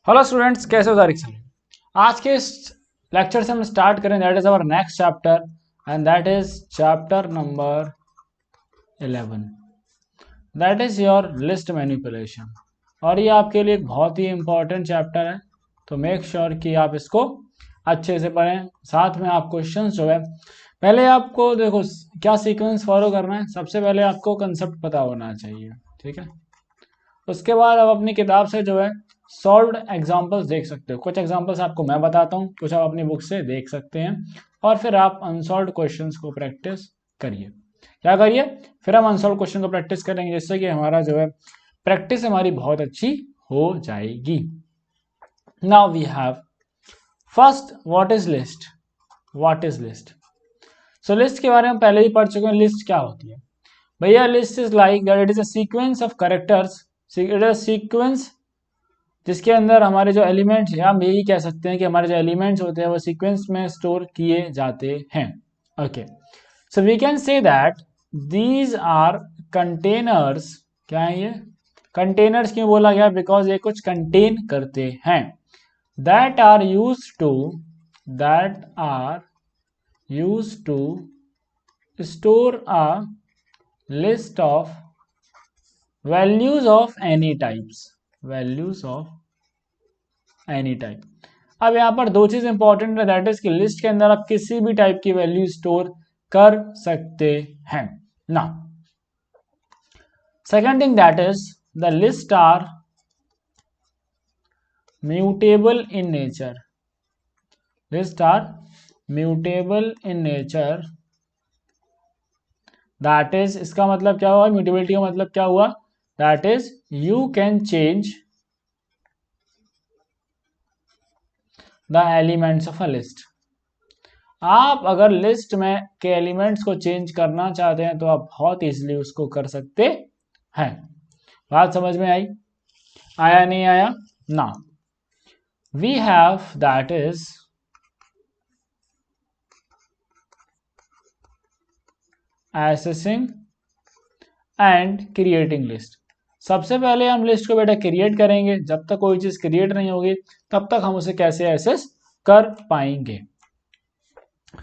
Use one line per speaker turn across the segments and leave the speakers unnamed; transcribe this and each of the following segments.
Hello students, कैसे हो Tariq sir. आज के इस लेक्चर से हम स्टार्ट करें, that is our next chapter and that is chapter number 11, that is your list manipulation. और ये आपके लिए एक बहुत ही इंपॉर्टेंट चैप्टर है, तो मेक श्योर कि आप इसको अच्छे से पढ़ें। साथ में आप क्वेश्चंस जो है, पहले आपको देखो क्या सीक्वेंस फॉलो करना है। सबसे पहले आपको कंसेप्ट पता होना चाहिए, ठीक है। उसके बाद आप अपनी किताब से जो है सॉल्व्ड एग्जांपल्स देख सकते हो। कुछ एग्जांपल्स आपको मैं बताता हूँ, कुछ आप अपनी बुक से देख सकते हैं, और फिर आप अनसॉल्व्ड क्वेश्चंस को प्रैक्टिस करिए। क्या करिए? फिर हम अनसॉल्व्ड क्वेश्चन को प्रैक्टिस करेंगे, जिससे कि हमारा जो है प्रैक्टिस हमारी बहुत अच्छी हो जाएगी। Now we have first, what is list. What is list? So list के बारे में पहले ही पढ़ चुके हैं। लिस्ट क्या होती है भैया? List is like that it is a sequence of characters. It is sequence जिसके अंदर हमारे जो एलिमेंट्स हैं, हम यही कह सकते हैं कि हमारे जो एलिमेंट्स होते हैं वो सीक्वेंस में स्टोर किए जाते हैं। Okay, so we can say that these are containers. क्या है ये? कंटेनर्स क्यों बोला गया? बिकॉज ये कुछ कंटेन करते हैं। That are use to store a list of values of any types. Values of any type. अब यहाँ पर दो चीज इंपॉर्टेंट है, दैट इज कि लिस्ट के अंदर आप किसी भी टाइप की वैल्यू स्टोर कर सकते हैं ना। Second thing, that is the list are mutable in nature. List are mutable in nature, that is, इसका मतलब क्या हुआ? म्यूटेबिलिटी का मतलब क्या हुआ? That is you can change the elements of a list. आप अगर लिस्ट में के एलिमेंट्स को चेंज करना चाहते हैं तो आप बहुत इजीली उसको कर सकते हैं। बात समझ में आई? आया नहीं आया ना? We have that is accessing and creating list. सबसे पहले हम लिस्ट को बेटा क्रिएट करेंगे। जब तक कोई चीज क्रिएट नहीं होगी तब तक हम उसे कैसे एसेस कर पाएंगे?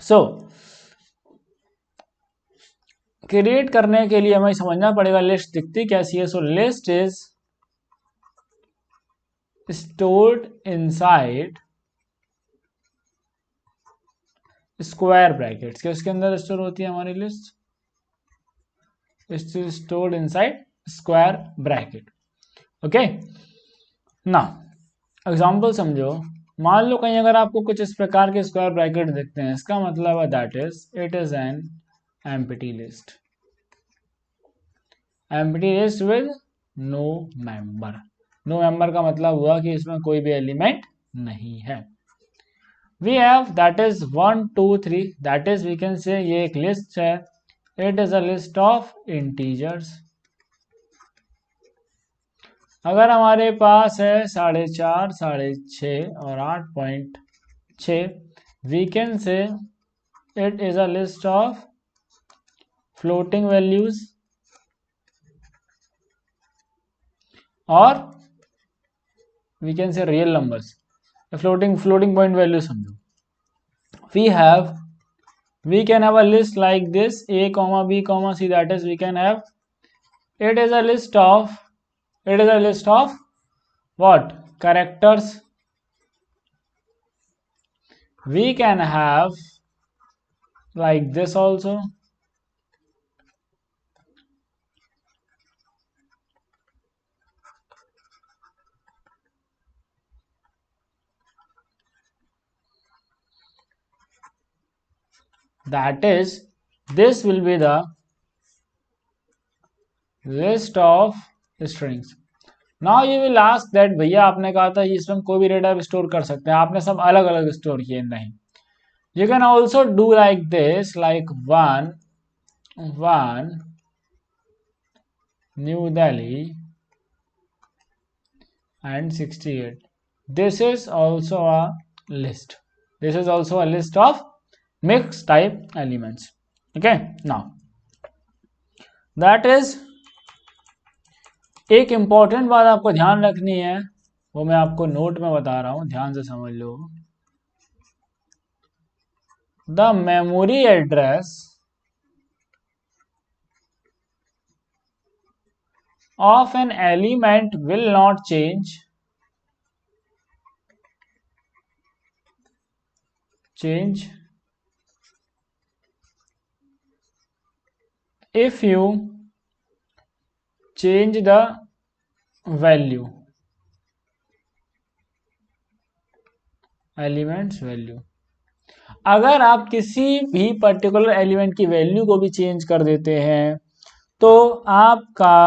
सो क्रिएट करने के लिए हमें समझना पड़ेगा लिस्ट दिखती कैसी है। So list is stored inside square brackets. किसके अंदर स्टोर होती है हमारी list? It is stored inside square bracket. Okay ना, एग्जांपल समझो। मान लो कहीं अगर आपको कुछ इस प्रकार के स्क्वायर ब्रैकेट दिखते हैं, इसका मतलब है that is it is an empty list. Empty list with no member. No member का मतलब हुआ कि इसमें कोई भी एलिमेंट नहीं है। we have that is 1 2 3, that is we can say ये एक लिस्ट है। it is a list of integers। अगर हमारे पास है 4.5 6.5 और 8.6, we can say it is a list of floating values, और we can say real numbers। floating point value समझो। we can have a list like this a comma b comma c, that is we can have it is a list of what? Characters। we can have like this also, that is this will be the list of strings। now you will ask that भैया आपने कहा था इसमें कोई भी data store कर सकते हैं, आपने सब अलग अलग स्टोर किए। नहीं, you can also do like this, like 1 New Delhi and 68। this is also a list। this is also a list of mixed type elements। okay, now that is एक इंपॉर्टेंट बात आपको ध्यान रखनी है, वो मैं आपको नोट में बता रहा हूं, ध्यान से समझ लो। The memory address of an element will not change if you change the value, elements value। अगर आप किसी भी पर्टिकुलर एलिमेंट की वैल्यू को भी चेंज कर देते हैं तो आपका,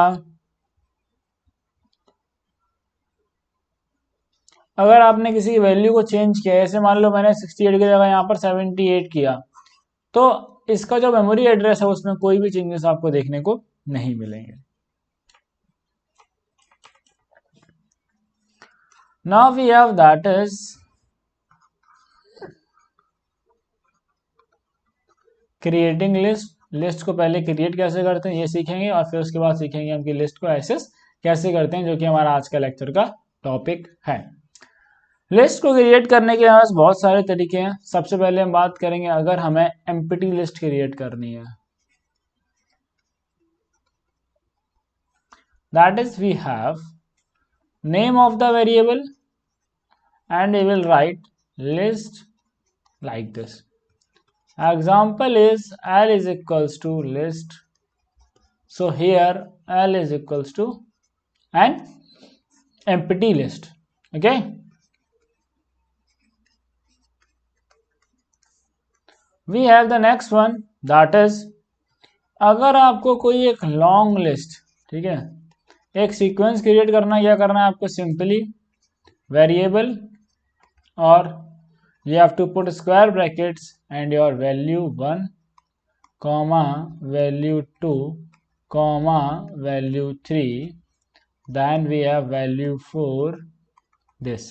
अगर आपने किसी की वैल्यू को चेंज किया, ऐसे मान लो मैंने 68 की जगह यहाँ पर 78 किया, तो इसका जो मेमोरी एड्रेस है उसमें कोई भी चेंजेस आपको देखने को नहीं मिलेंगे। Now we have that is creating list. List को पहले क्रिएट कैसे करते हैं ये सीखेंगे और फिर उसके बाद सीखेंगे हम कि लिस्ट को एक्सेस कैसे करते हैं, जो कि हमारा आज का लेक्चर का टॉपिक है। लिस्ट को क्रिएट करने के पास बहुत सारे तरीके हैं। सबसे पहले हम बात करेंगे अगर हमें एम्प्टी लिस्ट क्रिएट करनी है, that is we have name of the variable and we will write list like this. Example is L is equals to list. So here L is equals to an empty list. Okay. We have the next one, that is अगर आपको कोई एक long list, ठीक है, एक sequence create करना, क्या करना है आपको, सिंपली वेरिएबल और you have to put square brackets and your value 1 comma value 2 comma value 3, then we have value 4, this।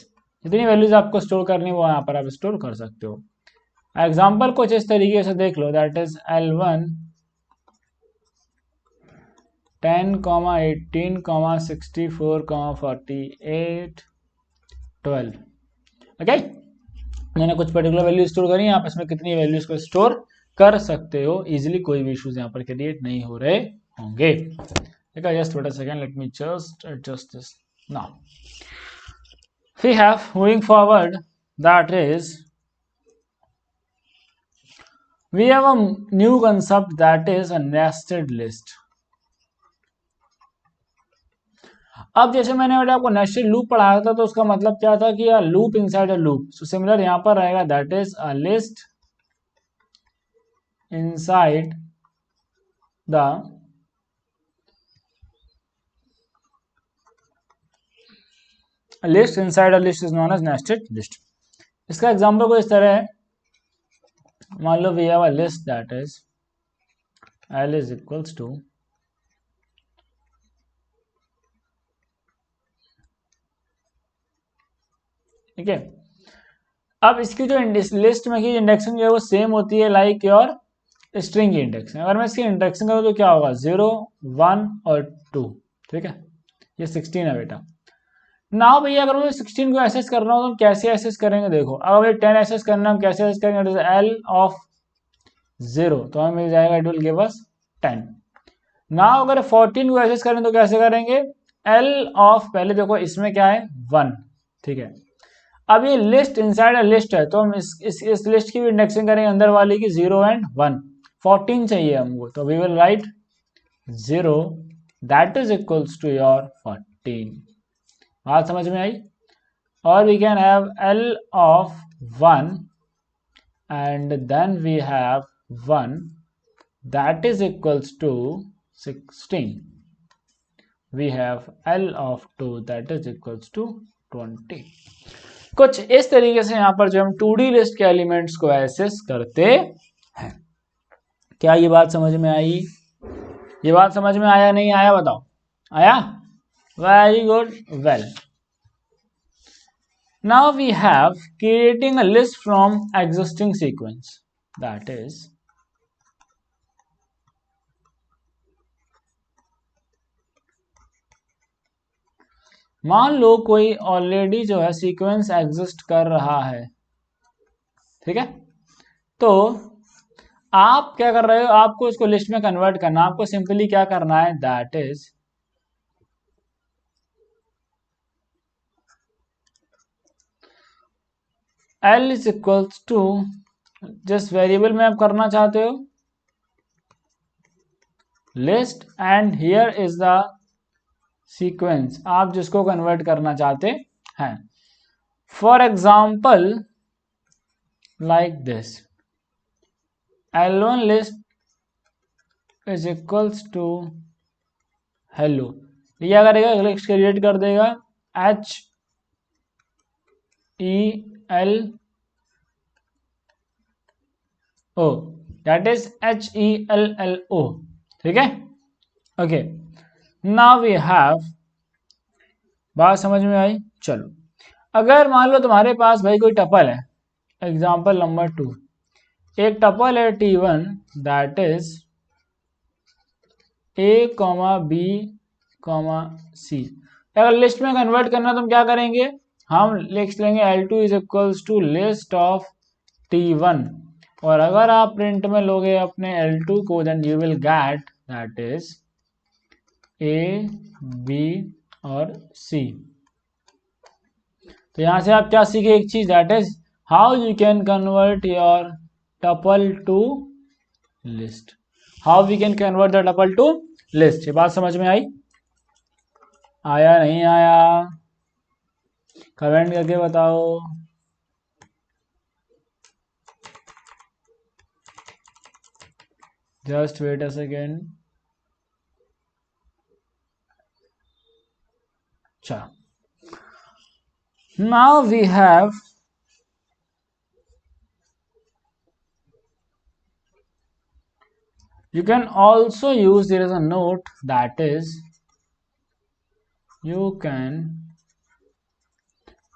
जितनी वैल्यूज आपको स्टोर करनी वो यहाँ पर आप स्टोर कर सकते हो। एग्जाम्पल कुछ इस तरीके से देख लो, दैट इज L1 10 18 64 48 12। ओके, मैंने कुछ पर्टिकुलर वैल्यू स्टोर करी, आप इसमें कितनी वैल्यूज को स्टोर कर सकते हो इजीली, कोई भी इश्यूज यहाँ पर क्रिएट नहीं हो रहे होंगे। ठीक है, just wait a second, let me just adjust this now. We have moving forward, that is we have a new concept, that is a nested list. अब जैसे मैंने बेटा आपको नेस्टेड लूप पढ़ाया था, तो उसका मतलब क्या था कि यार loop inside a loop. So similar यहां पर रहेगा, that is a list inside the list, inside a list is known as nested list. इसका एग्जांपल को इस तरह है, मान लो we have a list that is L is equals to, ठीक है। अब इसकी जो लिस्ट में की इंडेक्सिंग जो है वो सेम होती है लाइक योर स्ट्रिंग की इंडेक्सिंग। अगर मैं इसकी इंडेक्सिंग करूँ तो क्या होगा, 0 1 और 2, ठीक है। ये 16 है बेटा। ना भैया अगर मुझे 16 को एसेस करना हो तो हम कैसे एसेस करेंगे, देखो अगर मुझे 10 एसेस करना है हम कैसे एसेस करेंगे, L ऑफ 0 तो हमें मिल जाएगा, इट विल गिव अस 10। ना अगर 14 को एसेस करें तो कैसे करेंगे, L ऑफ, पहले देखो इसमें क्या है 1, ठीक है। अब ये लिस्ट इनसाइड अ लिस्ट है, तो हम इस लिस्ट की भी इंडेक्सिंग करेंगे अंदर वाली की 0 एंड 1। 14 चाहिए हमको, तो we will write 0 that is equals to your 14। बात समझ में आई। और we can have L of 1 and then we have 1 that is equals to 16। We have L of 2 that is equals to 20। कुछ इस तरीके से यहां पर जो हम 2D लिस्ट के एलिमेंट्स को एक्सेस करते हैं। क्या ये बात समझ में आई? ये बात समझ में आया नहीं आया बताओ, आया? Very good, well. Now we have creating a list from existing sequence, that is मान लो कोई ऑलरेडी जो है सीक्वेंस एग्जिस्ट कर रहा है, ठीक है, तो आप क्या कर रहे हो, आपको इसको लिस्ट में कन्वर्ट करना, आपको सिंपली क्या करना है, that is L is equals to, जिस वेरिएबल में आप करना चाहते हो list, and here is the sequence आप जिसको कन्वर्ट करना चाहते हैं। For example like this, L1 list is equals to hello, ये क्या करेगा, लिस्ट क्रिएट कर देगा HELO, दैट इज HELLO, ठीक है, ओके। नाउ वी हैव, बात समझ में आई। चलो, अगर मान लो तुम्हारे पास भाई कोई टपल है, एग्जाम्पल नंबर 2, एक टपल है T1 that is A, B, C। अगर लिस्ट में कन्वर्ट करना तो हम क्या करेंगे, हम लिख लेंगे L2 is equals to list of T1, और अगर आप प्रिंट में लोगे अपने L2 को, then you will get that is A, B और C। तो यहां से आप क्या सीखे, एक चीज, that is how you can convert your tuple to list, how we can convert the tuple to list. ये बात समझ में आई, आया नहीं आया, कमेंट करके बताओ। Just wait a second. अच्छा, now we have, you can also use, there is a note that is you can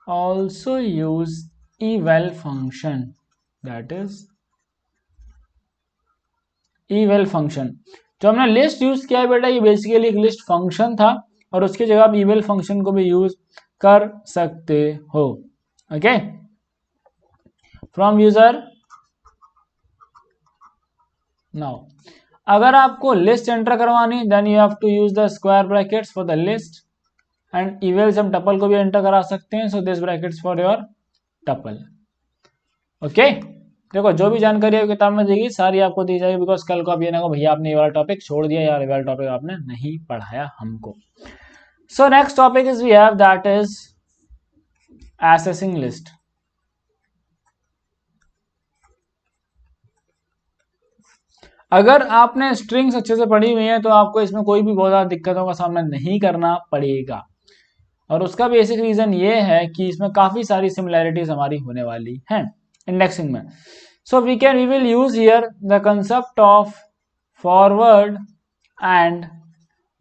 also use eval function, that is eval function। जो हमने लिस्ट यूज किया है बेटा, ये बेसिकली एक लिस्ट फंक्शन था, और उसकी जगह आप eval फंक्शन को भी यूज कर सकते हो, ओके। फ्रॉम यूजर, नाउ अगर आपको लिस्ट एंटर करवानी, then you have to use the square brackets for the list, and eval से हम टपल को भी एंटर करा सकते हैं, so this brackets for your tuple, okay. देखो, जो भी जानकारी है किताब में देगी सारी आपको दी जाएगी, बिकॉज कल को आप ये ना को भैया आपने ये वाला टॉपिक छोड़ दिया, यार ये वाला टॉपिक आपने नहीं पढ़ाया हमको। So next topic is we have that is accessing list. अगर आपने स्ट्रिंग्स अच्छे से पढ़ी हुई है तो आपको इसमें कोई भी बहुत ज़्यादा दिक्कतों का सामना नहीं करना पड़ेगा, और उसका बेसिक रीजन ये है कि इसमें काफी सारी सिमिलैरिटीज हमारी होने वाली हैं इंडेक्सिंग में। So we will use here the concept of forward and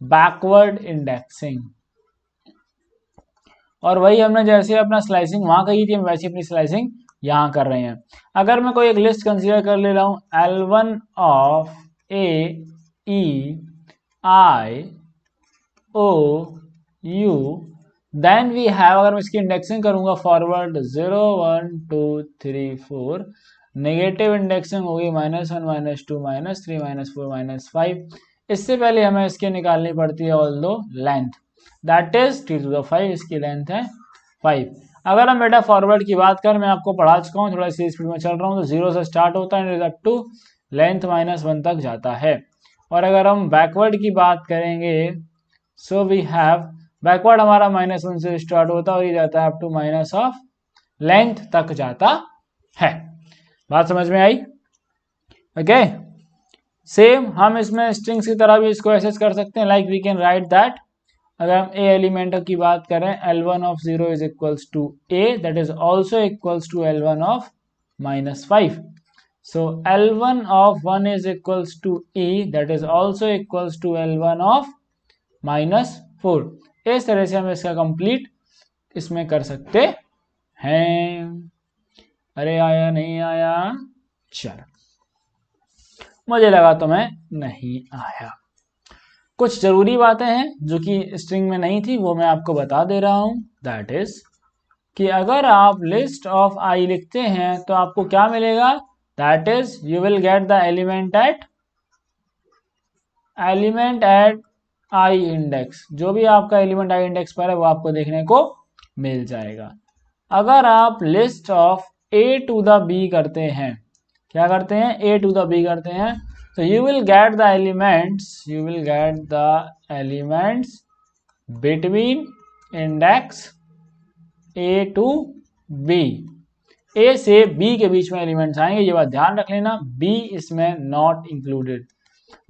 backward indexing, और वही हमने जैसे अपना स्लाइसिंग वहां कही थी, हम वैसे अपनी स्लाइसिंग यहां कर रहे हैं। अगर मैं कोई एक लिस्ट कंसीडर कर ले रहा हूं, L1 of A E I O U, then we have, अगर मैं इसकी इंडेक्सिंग करूंगा फॉरवर्ड 0 1 2 3 4, नेगेटिव इंडेक्सिंग होगी -1 -2 -3 -4 -5। इससे पहले हमें इसकी निकालनी पड़ती है ऑल दो लेंथ, दैट इज T⁵, इसकी लेंथ है 5। अगर हम बेटा फॉरवर्ड की बात करें, मैं आपको पढ़ा चुका हूँ, थोड़ा सी स्पीड में चल रहा हूँ, तो 0 से स्टार्ट होता है एंड अप टू लेंथ -1 तक जाता है। और अगर हम बैकवर्ड की बात करेंगे, सो वी हैव, बैकवर्ड हमारा -1 से स्टार्ट होता है और ये जाता है up to minus of length तक जाता है। बात समझ में आई, ओके। सेम हम इसमें स्ट्रिंग्स की तरह भी इसको एसेस कर सकते हैं, like we can write that, अगर हम ए एलिमेंट की बात करें, L1 of 0 is equals to A, that is also equals to L1 of -5। So L1 of 1 is equals to E, that is also equals to L1 of -4। इस तरह से हम इसका कंप्लीट इसमें कर सकते हैं। अरे आया नहीं आया, चलो, मुझे लगा तो मैं नहीं आया। कुछ जरूरी बातें हैं जो कि स्ट्रिंग में नहीं थी, वो मैं आपको बता दे रहा हूं। दैट इज कि अगर आप लिस्ट ऑफ आई लिखते हैं तो आपको क्या मिलेगा, that is you will get the element at I index. जो भी आपका एलिमेंट आई इंडेक्स पर है वो आपको देखने को मिल जाएगा। अगर आप list of A to the B करते हैं, क्या करते हैं, ए टू द बी करते हैं, तो you will get the elements between index A to B. A से बी के बीच में एलिमेंट्स आएंगे, ये बात ध्यान रख लेना। बी इसमें not included,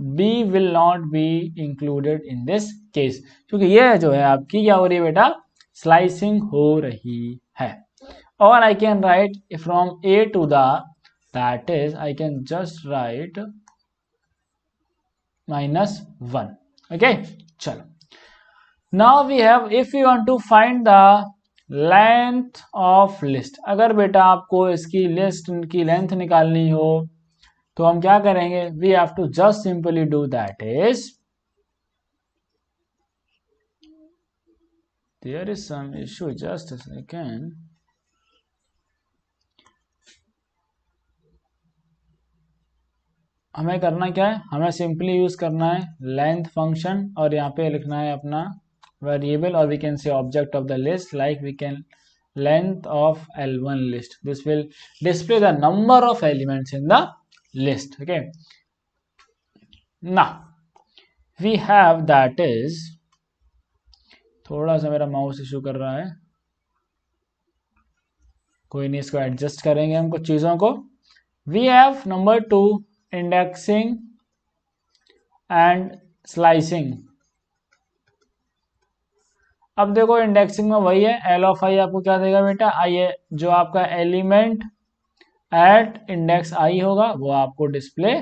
B will not be included in this case, क्योंकि ये जो है आपकी क्या हो रही है बेटा, स्लाइसिंग हो रही है। और I can write from A to the, that is I can just write -1। Okay, चलो now we have, if you want to find the length of list, अगर बेटा आपको इसकी लिस्ट की लेंथ निकालनी हो तो हम क्या करेंगे, we have to just simply do that is, there is some issue, just a second. हमें करना क्या है, हमें सिंपली यूज करना है लेंथ फंक्शन और यहाँ पे लिखना है अपना वेरिएबल, और we can say object of the list, like we can length of L1 list. This will display the number of elements in the list. Okay. Now we have, that is, थोड़ा सा मेरा mouse issue कर रहा है, कोई नहीं, इसको adjust करेंगे हम कुछ चीजों को। We have number 2 indexing and slicing। अब देखो इंडेक्सिंग में वही है, एल ऑफ आई आपको क्या देगा बेटा, आई है, जो आपका एलिमेंट एट इंडेक्स आई होगा वो आपको डिस्प्ले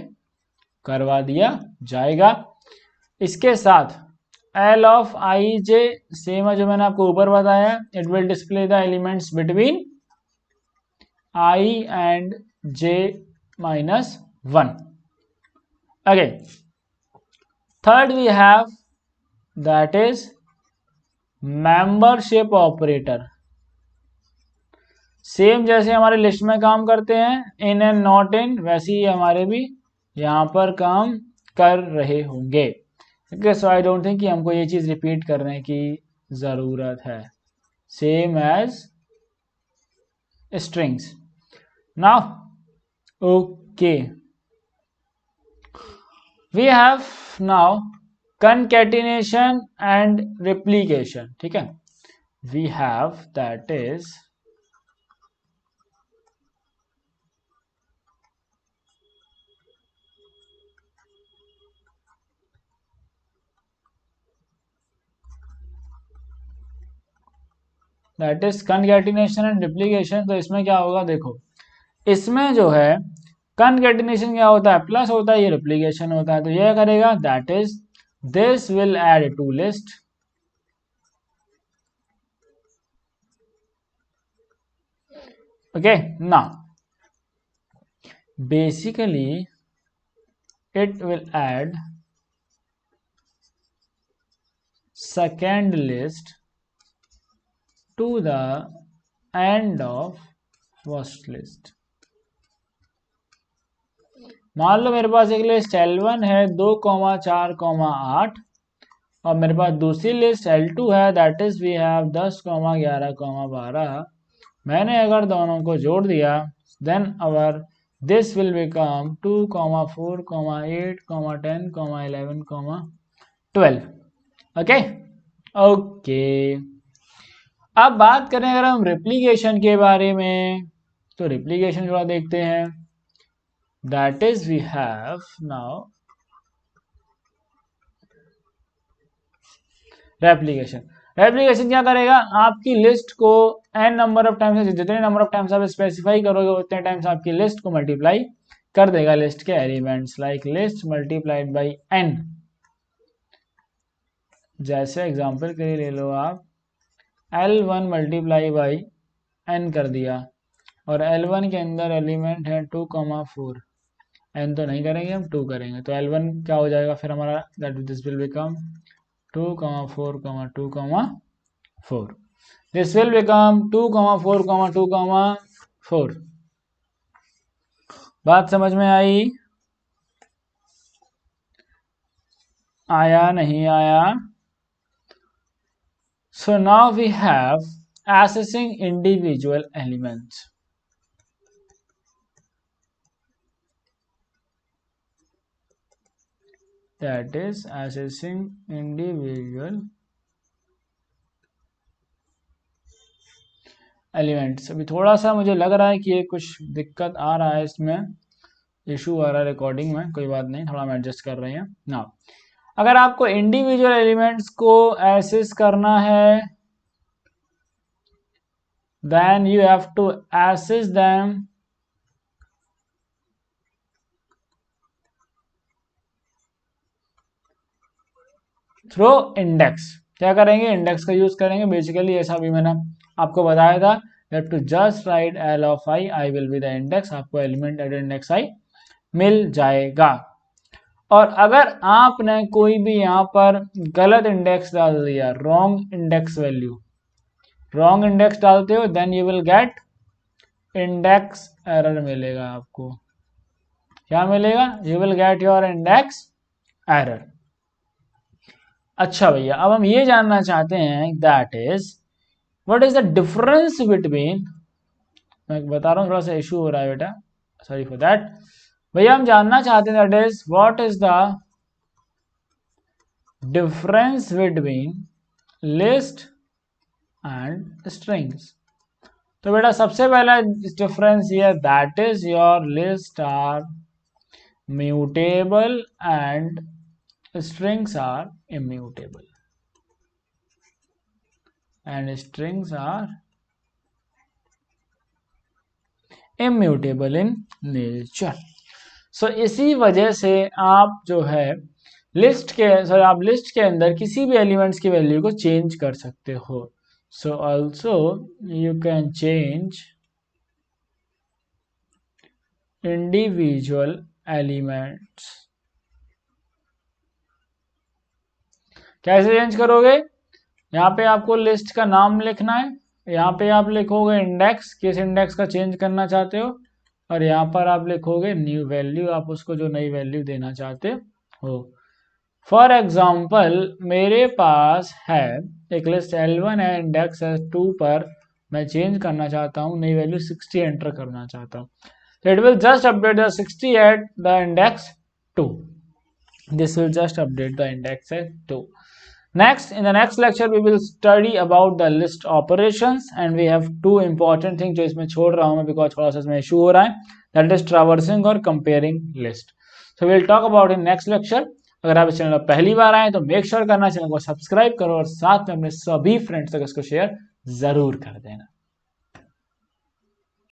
करवा दिया जाएगा। इसके साथ L of I J same है जो मैंने आपको ऊपर बताया, it will display the elements between I and J -1। Again third we have, that is membership operator. Same जैसे हमारे लिस्ट में काम करते हैं इन एंड नॉट इन, वैसे ही हमारे भी यहां पर काम कर रहे होंगे। Okay, so I don't think कि हमको ये चीज रिपीट करने की जरूरत है, same as strings. Now okay, we have now concatenation and replication। ठीक है, we have, that is, concatenation and replication। तो इसमें क्या होगा, देखो इसमें जो है concatenation क्या होता है, प्लस होता है, ये replication होता है, तो ये करेगा, that is this will add to list, okay। Now basically it will add second list to the end of first list। मान लो मेरे पास एक लिस्ट L1 है 2,4,8 और मेरे पास दूसरी लिस्ट L2 है, दैट इज वी हैव 10,11,12। मैंने अगर दोनों को जोड़ दिया, then our this will become 2,4,8,10,11,12। Okay okay, अब बात करें अगर हम रेप्लिकेशन के बारे में, तो रेप्लिकेशन थोड़ा देखते हैं। That is we have now replication। Replication क्या करेगा, आपकी लिस्ट को n नंबर ऑफ टाइम्स, जितने नंबर ऑफ टाइम्स आप स्पेसिफाई करोगे उतने टाइम्स आपकी लिस्ट को मल्टीप्लाई कर देगा लिस्ट के elements, like list multiplied by n। जैसे एग्जांपल के लिए ले लो आप L1 मल्टीप्लाई बाई n कर दिया और L1 के अंदर एलिमेंट है 2,4 n तो नहीं करेंगे हम, 2 करेंगे, तो L1 क्या हो जाएगा फिर हमारा, that this will become 2, 4, 2, 4. This will become 2, 4, 2, 4. बात समझ में आई? आया नहीं आया? So now we have assessing individual elements. That is assessing individual elements. अभी थोड़ा सा मुझे लग रहा है कि ये कुछ दिक्कत आ रहा है, इसमें इशू आ रहा है रिकॉर्डिंग में, कोई बात नहीं, थोड़ा हम एडजस्ट कर रहे हैं ना. अगर आपको इंडिविजुअल एलिमेंट्स को एसेस करना है, then you have to assess them through index. क्या करेंगे? इंडेक्स का यूज करेंगे बेसिकली. ऐसा भी मैंने आपको बताया था, that to just write L of I will be the index. आपको एलिमेंट एट इंडेक्स I मिल जाएगा. और अगर आपने कोई भी यहाँ पर गलत इंडेक्स डाल दिया, wrong index value, wrong index डालते हो, then you will get index error मिलेगा आपको. क्या मिलेगा? You will get your index error. अच्छा भैया, अब हम ये जानना चाहते हैं, that is what is the difference between, मैं बता रहा हूँ थोड़ा सा इशू हो रहा है बेटा, सॉरी फॉर दैट. भैया हम जानना चाहते हैं that is what is the difference between list and strings. तो बेटा सबसे पहला डिफरेंस ये, that is your list are mutable and strings are immutable, and strings are immutable in nature. So इसी वजह से आप जो है लिस्ट के, सॉरी आप लिस्ट के अंदर किसी भी एलिमेंट्स की वैल्यू को चेंज कर सकते हो. So also you can change individual elements. कैसे चेंज करोगे? यहाँ पे आपको लिस्ट का नाम लिखना है, यहाँ पे आप लिखोगे इंडेक्स, किस इंडेक्स का चेंज करना चाहते हो, और यहाँ पर आप लिखोगे न्यू वैल्यू, आप उसको जो नई वैल्यू देना चाहते हो. फॉर एग्जाम्पल मेरे पास है एक लिस्ट L1 है, इंडेक्स है 2 पर, मैं चेंज करना चाहता हूँ, नई वैल्यू 60 एंटर करना चाहता हूँ. It will just update the 60 at the index 2. This will just update the index at 2. Next, in the next lecture, we will study about the list operations, and we have two important things जो इसमें छोड़ रहा हूँ मैं because थोड़ा सा इसमें issue हो रहा है, that is traversing और comparing list. So we will talk about in next lecture. अगर आप इस चैनल पर पहली बार आए तो make sure करना, चैनल को सब्सक्राइब करो और साथ में अपने सभी फ्रेंड्स तक इसको शेयर जरूर कर देना.